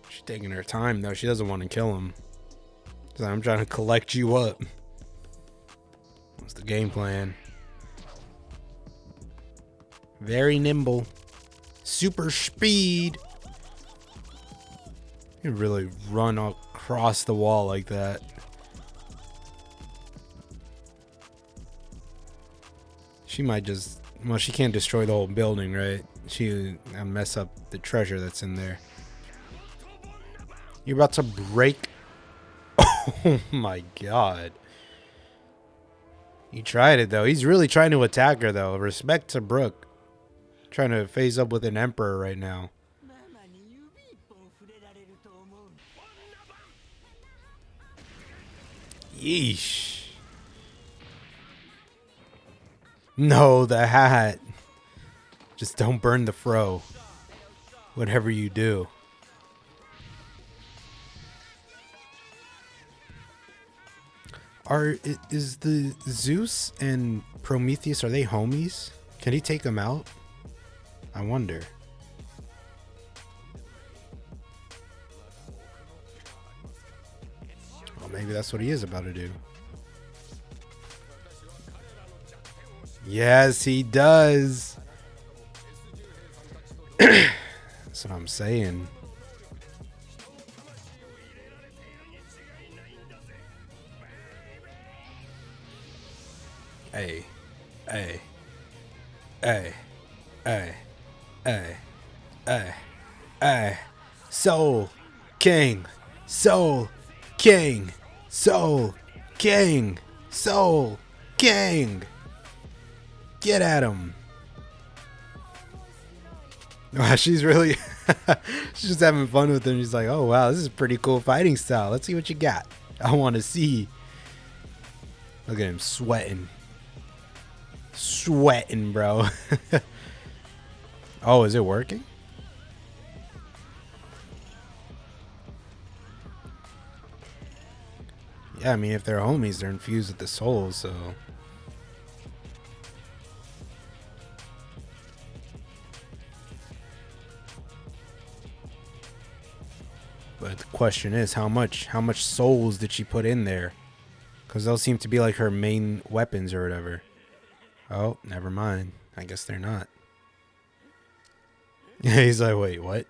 She's taking her time, though. She doesn't want to kill him. So I'm trying to collect you up. What's the game plan? Very nimble. Super speed. You really run across the wall like that. She might just... Well, she can't destroy the whole building, right? She mess up the treasure that's in there. You're about to break... Oh my god. He tried it, though. He's really trying to attack her, though. Respect to Brooke. Trying to face up with an emperor right now. Yeesh. No, the hat. Just don't burn the fro. Whatever you do. Is the Zeus and Prometheus, are they homies? Can he take them out? I wonder. Well, maybe that's what he is about to do. Yes, he does. That's what I'm saying. Hey, hey, hey, hey, hey, hey, hey. Soul King, Soul King, Soul King, Soul King. Get at him. She's really she's just having fun with him. She's like, oh wow, this is a pretty cool fighting style. Let's see what you got. I want to see. Look at him sweating. Sweating, bro. Oh, is it working? Yeah, I mean, if they're homies, they're infused with the soul, so... But the question is, how much souls did she put in there? Because those seem to be like her main weapons or whatever. Oh, never mind. I guess they're not. He's like, wait, what?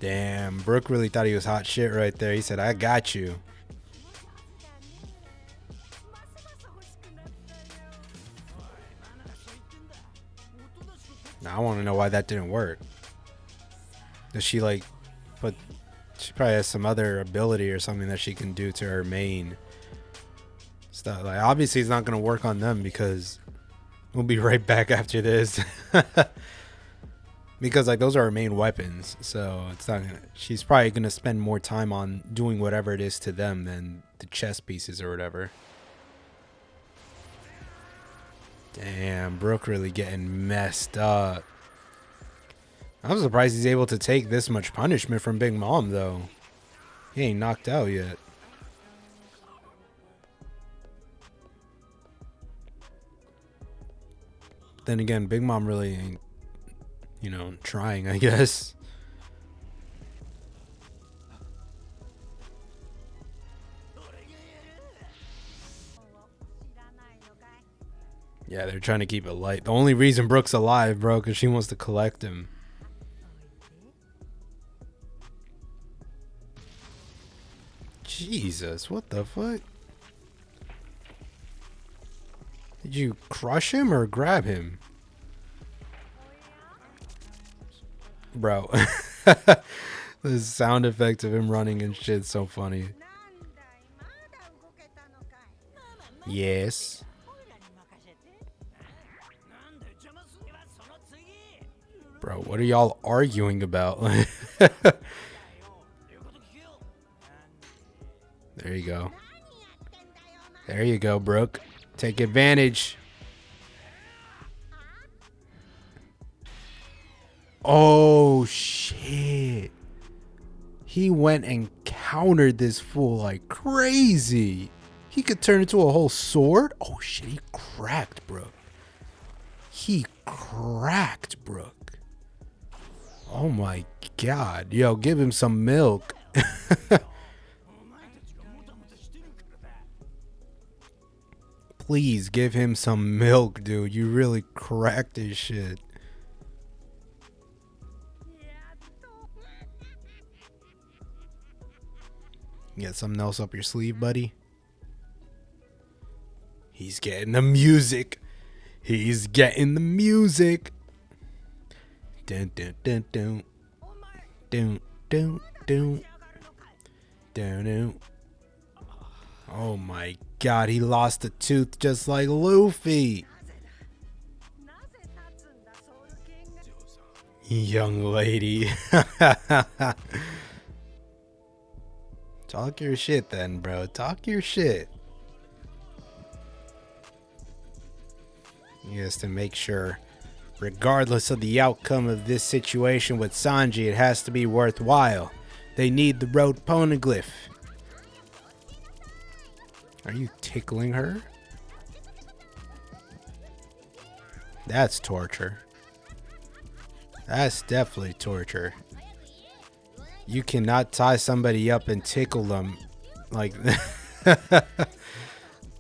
Damn, Brooke really thought he was hot shit right there. He said, I got you. Now I want to know why that didn't work. Does she like put... She probably has some other ability or something that she can do to her main stuff. Like, obviously it's not going to work on them because we'll be right back after this. Because like those are her main weapons, so it's not gonna... She's probably going to spend more time on doing whatever it is to them than the chess pieces or whatever. Damn, Brooke really getting messed up. I'm surprised he's able to take this much punishment from Big Mom, though. He ain't knocked out yet. Then again, Big Mom really ain't, you know, trying, I guess. Yeah, they're trying to keep it light. The only reason Brooke's alive, bro, because she wants to collect him. Jesus, what the fuck? Did you crush him or grab him? Bro. The sound effect of him running and shit's so funny. Yes. Bro, what are y'all arguing about? There you go. There you go, Brooke. Take advantage. Oh, shit. He went and countered this fool like crazy. He could turn into a whole sword. Oh, shit. He cracked Brooke. He cracked Brooke. Oh, my God. Yo, give him some milk. Please give him some milk, dude. You really cracked his shit. You got something else up your sleeve, buddy? He's getting the music. He's getting the music. Dun dun dun dun. Dun dun dun. Dun dun. Oh my God, he lost a tooth just like Luffy. Young lady. Talk your shit then, bro. Talk your shit. He has to make sure, regardless of the outcome of this situation with Sanji, it has to be worthwhile. They need the road poneglyph. Are you tickling her? That's torture. That's definitely torture. You cannot tie somebody up and tickle them like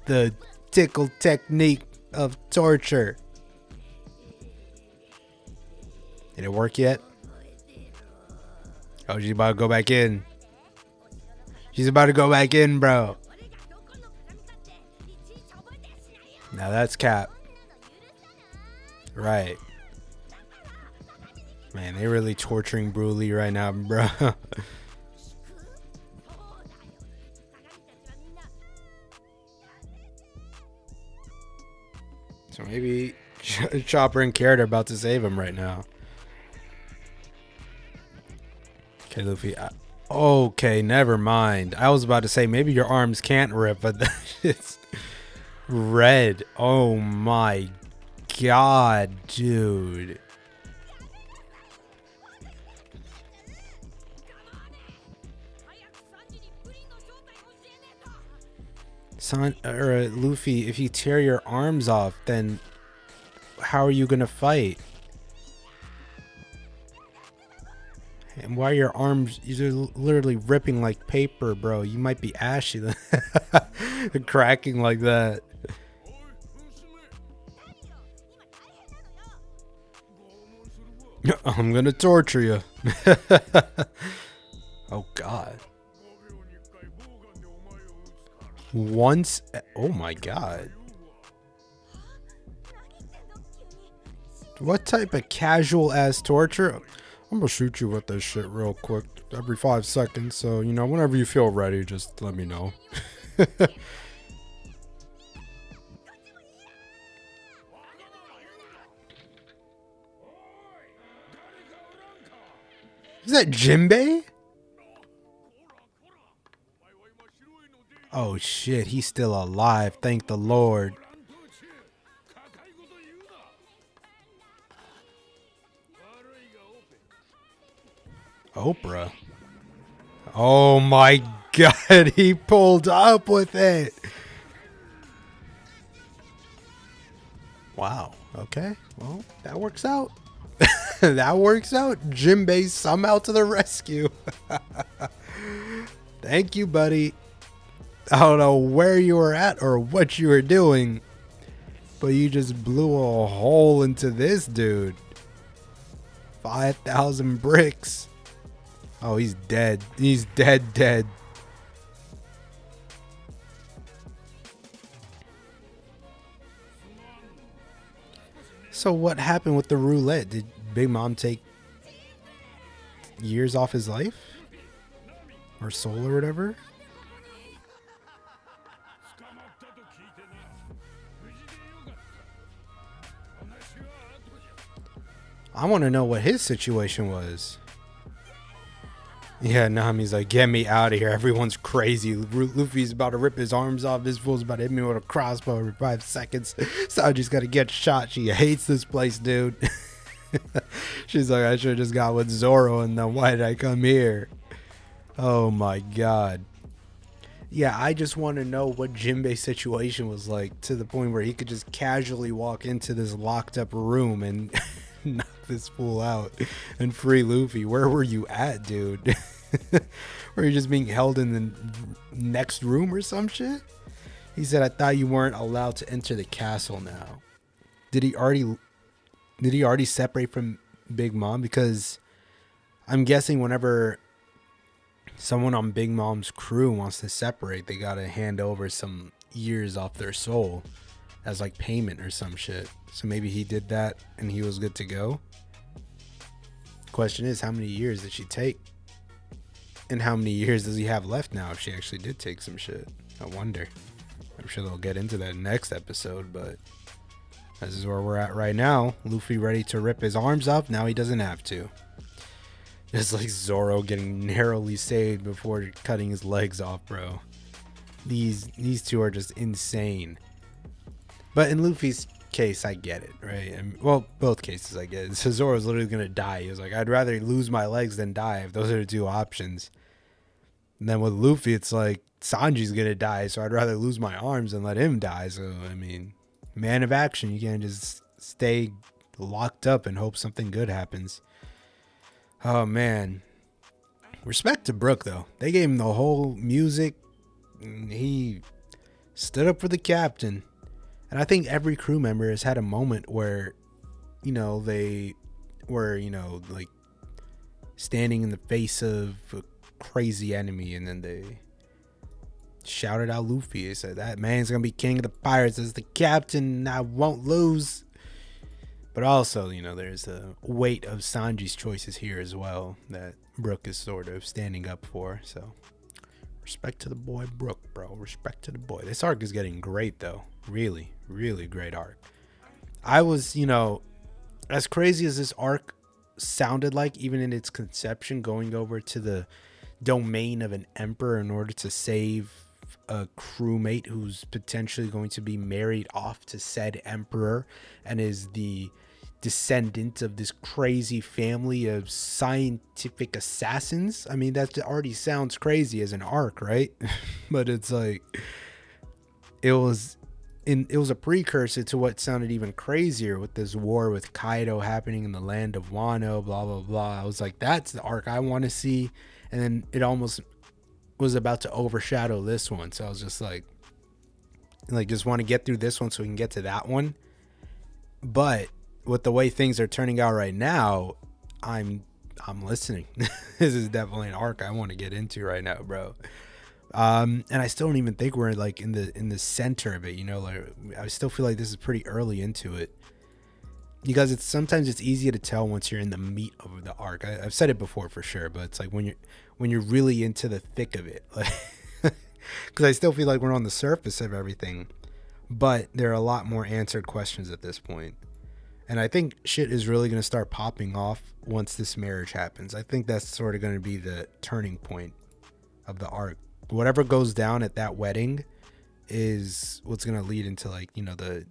the tickle technique of torture. Did it work yet? Oh, she's about to go back in. She's about to go back in, bro. Now that's cap. Right. Man, they really torturing Broly right now, bro. So maybe Chopper and Carrot are about to save him right now. Okay, Luffy. Okay, never mind. I was about to say maybe your arms can't rip, but it's red. Oh my god, dude. Luffy, if you tear your arms off, then how are you gonna fight? And why are your arms, you're literally ripping like paper, bro? You might be ashy. Cracking like that. I'm gonna torture you. Oh god. Once, oh my god. What type of casual ass torture? I'm gonna shoot you with this shit real quick every 5 seconds. So, you know, whenever you feel ready, just let me know. Is that Jinbei? Oh shit, he's still alive. Thank the Lord. Oprah. Oh my god, he pulled up with it. Wow. Okay. Well, that works out. That works out. Jinbei somehow to the rescue. Thank you, buddy. I don't know where you were at or what you were doing, but you just blew a hole into this dude. 5,000 bricks. Oh, he's dead. He's dead. So what happened with the roulette? Did Big Mom take years off his life? Or soul or whatever? I want to know what his situation was. Yeah, Nami's like, get me out of here. Everyone's crazy. Luffy's about to rip his arms off. This fool's about to hit me with a crossbow every 5 seconds. Sanji's got to get shot. She hates this place, dude. She's like, I should have just got with Zoro, and then why did I come here? Oh my god. Yeah, I just want to know what Jinbei's situation was like, to the point where he could just casually walk into this locked up room and knock this fool out and free Luffy. Where were you at, dude? Were you just being held in the next room or some shit? He said, I thought you weren't allowed to enter the castle now. Did he already separate from Big Mom? Because I'm guessing whenever someone on Big Mom's crew wants to separate, they gotta hand over some years off their soul as like payment or some shit. So maybe he did that and he was good to go. Question is, how many years did she take? And how many years does he have left now if she actually did take some shit? I wonder. I'm sure they'll get into that next episode, but this is where we're at right now. Luffy ready to rip his arms off. Now he doesn't have to. Just like Zoro getting narrowly saved before cutting his legs off, bro. These two are just insane. But in Luffy's case, I get it, right? Well, both cases I get it. So Zoro's literally gonna die. He was like, I'd rather lose my legs than die if those are the two options. And then with Luffy, it's like, Sanji's gonna die, so I'd rather lose my arms than let him die. So, I mean, man of action. You can't just stay locked up and hope something good happens. Oh, man. Respect to Brook, though. They gave him the whole music. And he stood up for the captain. And I think every crew member has had a moment where, you know, they were, you know, like standing in the face of a crazy enemy, and then they shouted out Luffy. They said, that man's gonna be king of the pirates as the captain. I won't lose. But also, you know, there's the weight of Sanji's choices here as well that Brook is sort of standing up for. So respect to the boy Brook, bro. Respect to the boy. This arc is getting great, though. Really, really great arc. I was, you know, as crazy as this arc sounded like, even in its conception, going over to the domain of an emperor in order to save a crewmate who's potentially going to be married off to said emperor and is the descendant of this crazy family of scientific assassins. I mean, that already sounds crazy as an arc, right? But it's like it was a precursor to what sounded even crazier with this war with Kaido happening in the land of Wano, blah blah blah. I was like, that's the arc I want to see. And then it almost was about to overshadow this one, so I was just like just want to get through this one so we can get to that one. But with the way things are turning out right now, I'm listening. This is definitely an arc I want to get into right now, bro. And I still don't even think we're like in the center of it, you know. Like, I still feel like this is pretty early into it, because sometimes it's easy to tell once you're in the meat of the arc. I've said it before for sure, but it's like when you're really into the thick of it, like, because I still feel like we're on the surface of everything, but there are a lot more answered questions at this point. And I think shit is really going to start popping off once this marriage happens. I think that's sort of going to be the turning point of the arc. Whatever goes down at that wedding is what's going to lead into, like, you know, the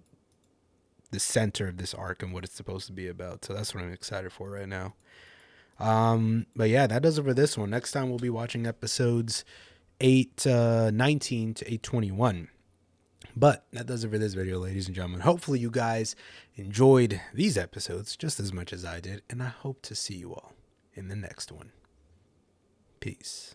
center of this arc and what it's supposed to be about. So that's what I'm excited for right now. But yeah, that does it for this one. Next time we'll be watching episodes 819 to 821. But that does it for this video, ladies and gentlemen. Hopefully you guys enjoyed these episodes just as much as I did, and I hope to see you all in the next one. Peace.